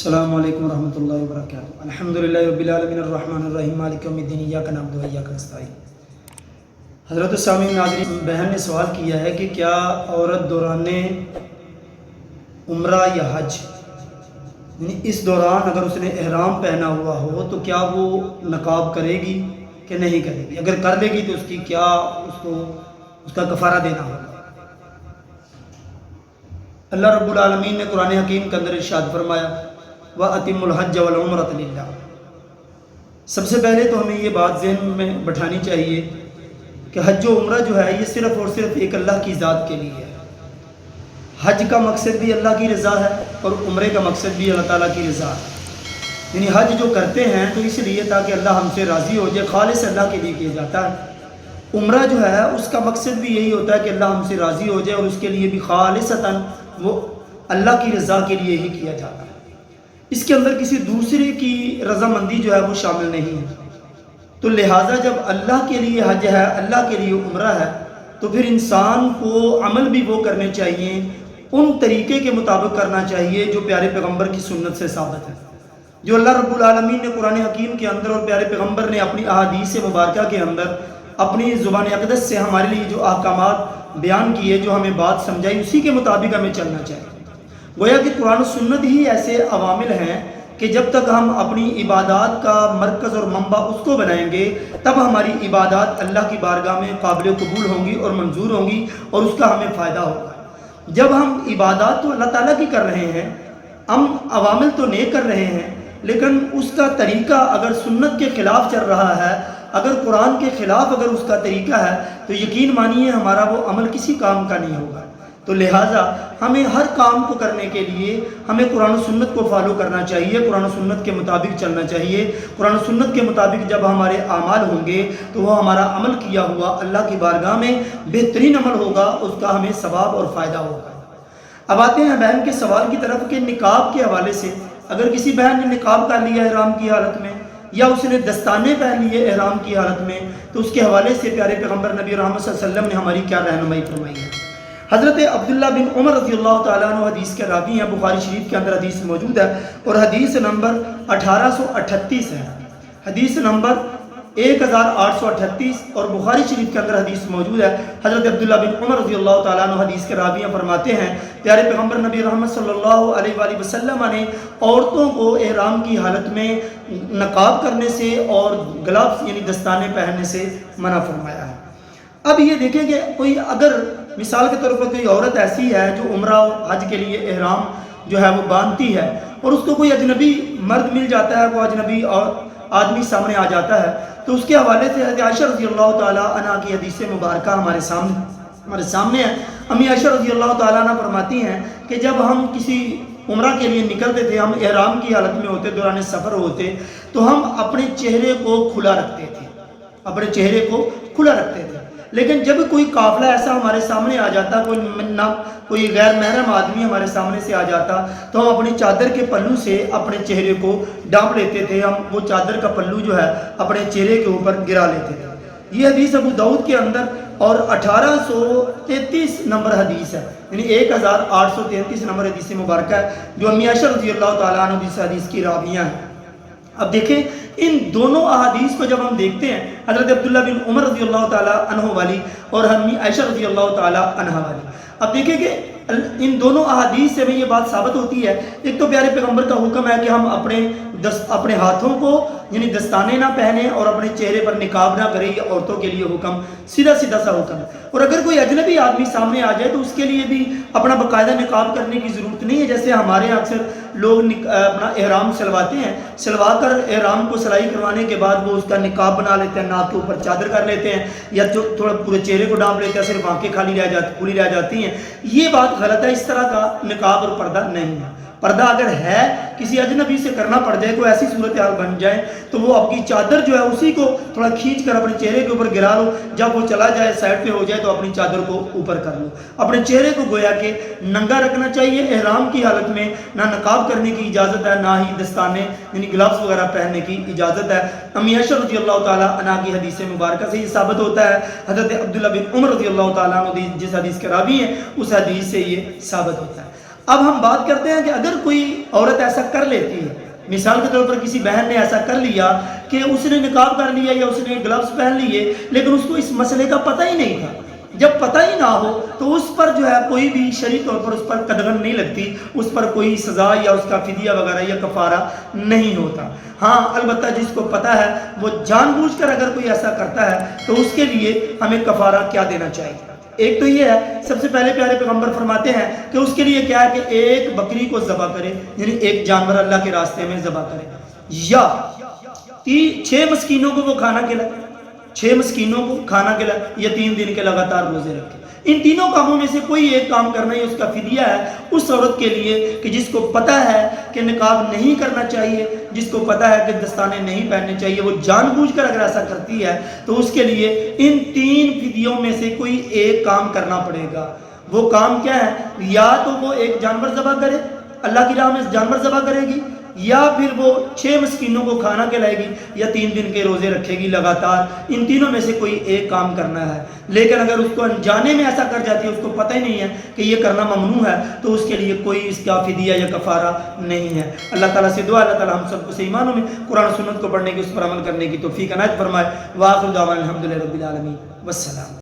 السلام علیکم ورحمۃ اللہ وبرکاتہ۔ الحمدللہ رب العالمین الرحمن الرحیم مالک یوم الدین ایاک نعبد و ایاک نستعین۔ حضرت سامعین ناظرین، بہن نے سوال کیا ہے کہ کیا عورت دوران عمرہ یا حج یعنی اس دوران اگر اس نے احرام پہنا ہوا ہو تو کیا وہ نقاب کرے گی کہ نہیں کرے گی؟ اگر کر لے گی تو اس کی کیا اس کا کفارہ دینا ہوگا؟ اللہ رب العالمین نے قرآن حکیم کے اندر ارشاد فرمایا وَأَتِمُّ الْحَجَّ وَالْعُمْرَةَ لِلَّهِ۔ سب سے پہلے تو ہمیں یہ بات ذہن میں بٹھانی چاہیے کہ حج و عمرہ جو ہے یہ صرف اور صرف ایک اللہ کی ذات کے لیے ہے۔ حج کا مقصد بھی اللہ کی رضا ہے اور عمرے کا مقصد بھی اللہ تعالیٰ کی رضا ہے۔ یعنی حج جو کرتے ہیں تو اس لیے تاکہ اللہ ہم سے راضی ہو جائے، خالص اللہ کے لیے کیا جاتا ہے۔ عمرہ جو ہے اس کا مقصد بھی یہی ہوتا ہے کہ اللہ ہم سے راضی ہو جائے اور اس کے لیے بھی خالصتاً وہ اللہ کی رضا کے لیے ہی کیا جاتا ہے۔ اس کے اندر کسی دوسرے کی رضامندی جو ہے وہ شامل نہیں ہے۔ تو لہٰذا جب اللہ کے لیے حج ہے، اللہ کے لیے عمرہ ہے، تو پھر انسان کو عمل بھی وہ کرنے چاہیے، ان طریقے کے مطابق کرنا چاہیے جو پیارے پیغمبر کی سنت سے ثابت ہے، جو اللہ رب العالمین نے قرآن حکیم کے اندر اور پیارے پیغمبر نے اپنی احادیث مبارکہ کے اندر اپنی زبان اقدس سے ہمارے لیے جو احکامات بیان کیے، جو ہمیں بات سمجھائی، اسی کے مطابق ہمیں چلنا چاہیے۔ گویا کہ قرآن و سنت ہی ایسے عوامل ہیں کہ جب تک ہم اپنی عبادات کا مرکز اور منبع اس کو بنائیں گے تب ہماری عبادات اللہ کی بارگاہ میں قابل قبول ہوں گی اور منظور ہوں گی اور اس کا ہمیں فائدہ ہوگا۔ جب ہم عبادات تو اللہ تعالیٰ کی کر رہے ہیں، ہم عوامل تو نیک کر رہے ہیں، لیکن اس کا طریقہ اگر سنت کے خلاف چل رہا ہے، اگر قرآن کے خلاف اگر اس کا طریقہ ہے تو یقین مانیے ہمارا وہ عمل کسی کام کا نہیں ہوگا۔ تو لہٰذا ہمیں ہر کام کو کرنے کے لیے ہمیں قرآن و سنت کو فالو کرنا چاہیے، قرآن و سنت کے مطابق چلنا چاہیے۔ قرآن و سنت کے مطابق جب ہمارے اعمال ہوں گے تو وہ ہمارا عمل کیا ہوا اللہ کی بارگاہ میں بہترین عمل ہوگا، اس کا ہمیں ثواب اور فائدہ ہوگا۔ اب آتے ہیں بہن کے سوال کی طرف کہ نقاب کے حوالے سے اگر کسی بہن نے نقاب کر لیا احرام کی حالت میں یا اس نے دستانے پہن لیے احرام کی حالت میں تو اس کے حوالے سے پیارے پیغمبر نبی رحمت صلی اللہ علیہ وسلم نے ہماری کیا رہنمائی فرمائی ہے۔ حضرت عبداللہ بن عمر رضی اللہ تعالیٰ عنہ حدیث کے راوی ہیں، بخاری شریف کے اندر حدیث موجود ہے اور حدیث نمبر 1838 ہے، حدیث نمبر 1838 اور بخاری شریف کے اندر حدیث موجود ہے۔ حضرت عبداللہ بن عمر رضی اللہ تعالیٰ عنہ حدیث کے راوی ہیں، فرماتے ہیں پیارے پیغمبر نبی رحمت صلی اللہ علیہ وآلہ وسلم نے عورتوں کو احرام کی حالت میں نقاب کرنے سے اور گلابس یعنی دستانے پہننے سے منع فرمایا ہے۔ اب یہ دیکھیں کہ کوئی اگر مثال کے طور پر کوئی عورت ایسی ہے جو عمرہ و حج کے لیے احرام جو ہے وہ باندھتی ہے اور اس کو کوئی اجنبی مرد مل جاتا ہے، وہ اجنبی اور آدمی سامنے آ جاتا ہے، تو اس کے حوالے سے حضرت عائشہ رضی اللہ تعالیٰ عنہ کی حدیث مبارکہ ہمارے سامنے ہے۔ امی عائشہ رضی اللہ تعالیٰ عنہ فرماتی ہیں کہ جب ہم کسی عمرہ کے لیے نکلتے تھے، ہم احرام کی حالت میں ہوتے، دوران سفر ہوتے، تو ہم اپنے چہرے کو کھلا رکھتے تھے، اپنے چہرے کو کھلا رکھتے تھے۔ لیکن جب کوئی قافلہ ایسا ہمارے سامنے آ جاتا، کوئی غیر محرم آدمی ہمارے سامنے سے آ جاتا، تو ہم اپنی چادر کے پلو سے اپنے چہرے کو ڈانپ لیتے تھے، ہم وہ چادر کا پلو جو ہے اپنے چہرے کے اوپر گرا لیتے تھے۔ یہ حدیث ابو داؤد کے اندر اور 1833 نمبر حدیث ہے، یعنی 1833 نمبر حدیث مبارکہ ہے جو امی عائشہ رضی اللہ تعالیٰ عنہ حدیث کی راویہ ہیں۔ اب دیکھیں ان دونوں احادیث کو جب ہم دیکھتے ہیں، حضرت عبداللہ بن عمر رضی اللہ تعالیٰ عنہ والی اور امی عائشہ رضی اللہ تعالیٰ عنہ والی، اب دیکھیں کہ ان دونوں احادیث سے ہمیں یہ بات ثابت ہوتی ہے، ایک تو پیارے پیغمبر کا حکم ہے کہ ہم اپنے ہاتھوں کو یعنی دستانے نہ پہنیں اور اپنے چہرے پر نقاب نہ کریں، یہ عورتوں کے لیے حکم سیدھا سا حکم ہے۔ اور اگر کوئی اجنبی آدمی سامنے آ جائے تو اس کے لیے بھی اپنا باقاعدہ نقاب کرنے کی ضرورت نہیں ہے، جیسے ہمارے یہاں اکثر لوگ اپنا احرام سلواتے ہیں، سلوا کر احرام کو سلائی کروانے کے بعد وہ اس کا نقاب بنا لیتے ہیں، ناک کے اوپر چادر کر لیتے ہیں یا تھوڑا پورے چہرے کو ڈانپ لیتے ہیں، صرف آنکھیں کھلی رہ جاتی ہیں۔ یہ بات غلط ہے، اس طرح کا نقاب اور پردہ نہیں ہے۔ پردہ اگر ہے کسی اجنبی سے کرنا پڑ جائے، کوئی ایسی صورتحال بن جائے تو وہ آپ کی چادر جو ہے اسی کو تھوڑا کھینچ کر اپنے چہرے کے اوپر گرا لو، جب وہ چلا جائے سائڈ پہ ہو جائے تو اپنی چادر کو اوپر کر لو۔ اپنے چہرے کو گویا کہ ننگا رکھنا چاہیے، احرام کی حالت میں نہ نقاب کرنے کی اجازت ہے، نہ ہی دستانے یعنی گلابس وغیرہ پہننے کی اجازت ہے۔ امی عائشہ رضی اللہ تعالیٰ عنہ کی حدیث مبارکہ سے یہ ثابت ہوتا ہے، حضرت عبداللہ بن عمر رضی اللہ تعالیٰ عنہ جس حدیث کے راوی ہیں اس حدیث سے یہ ثابت ہوتا ہے۔ اب ہم بات کرتے ہیں کہ اگر کوئی عورت ایسا کر لیتی ہے، مثال کے طور پر کسی بہن نے ایسا کر لیا کہ اس نے نقاب کر لیا یا اس نے گلوز پہن لیے، لیکن اس کو اس مسئلے کا پتہ ہی نہیں تھا. جب پتہ ہی نہ ہو تو اس پر جو ہے کوئی بھی شرعی طور پر اس پر قدغن نہیں لگتی، اس پر کوئی سزا یا اس کا فدیہ وغیرہ یا کفارہ نہیں ہوتا. ہاں البتہ جس کو پتہ ہے وہ جان بوجھ کر اگر کوئی ایسا کرتا ہے تو اس کے لیے ہمیں کفارہ کیا دینا چاہیے. ایک تو یہ ہے، سب سے پہلے پیارے پیغمبر فرماتے ہیں کہ اس کے لیے کیا ہے کہ ایک بکری کو ذبح کرے، یعنی ایک جانور اللہ کے راستے میں ذبح کرے، یا 6 مسکینوں کو وہ کھانا کھلائے، 6 مسکینوں کو کھانا کھلائے، یا 3 دن کے لگاتار روزے رکھے. ان تینوں کاموں میں سے کوئی ایک کام کرنا ہی اس کا فدیہ ہے اس عورت کے لیے کہ جس کو پتہ ہے کہ نقاب نہیں کرنا چاہیے، جس کو پتہ ہے کہ دستانے نہیں پہننے چاہیے، وہ جان بوجھ کر اگر ایسا کرتی ہے تو اس کے لیے ان 3 فدیوں میں سے کوئی ایک کام کرنا پڑے گا. وہ کام کیا ہے؟ یا تو وہ ایک جانور ذبح کرے، اللہ کی راہ میں جانور ذبح کرے گی، یا پھر وہ 6 مسکینوں کو کھانا کھلائے گی، یا 3 دن کے روزے رکھے گی لگاتار. ان تینوں میں سے کوئی ایک کام کرنا ہے. لیکن اگر اس کو انجانے میں ایسا کر جاتی ہے، اس کو پتہ ہی نہیں ہے کہ یہ کرنا ممنوع ہے، تو اس کے لیے کوئی اس کا فدیہ یا کفارہ نہیں ہے. اللہ تعالیٰ سے دعا اللہ تعالیٰ ہم سب کو صحیح معنوں میں قرآن و سنت کو پڑھنے کی، اس پر عمل کرنے کی توفیق عنایت فرمائے. وآخر دعوانا الحمدللہ رب العالمین، والسلام.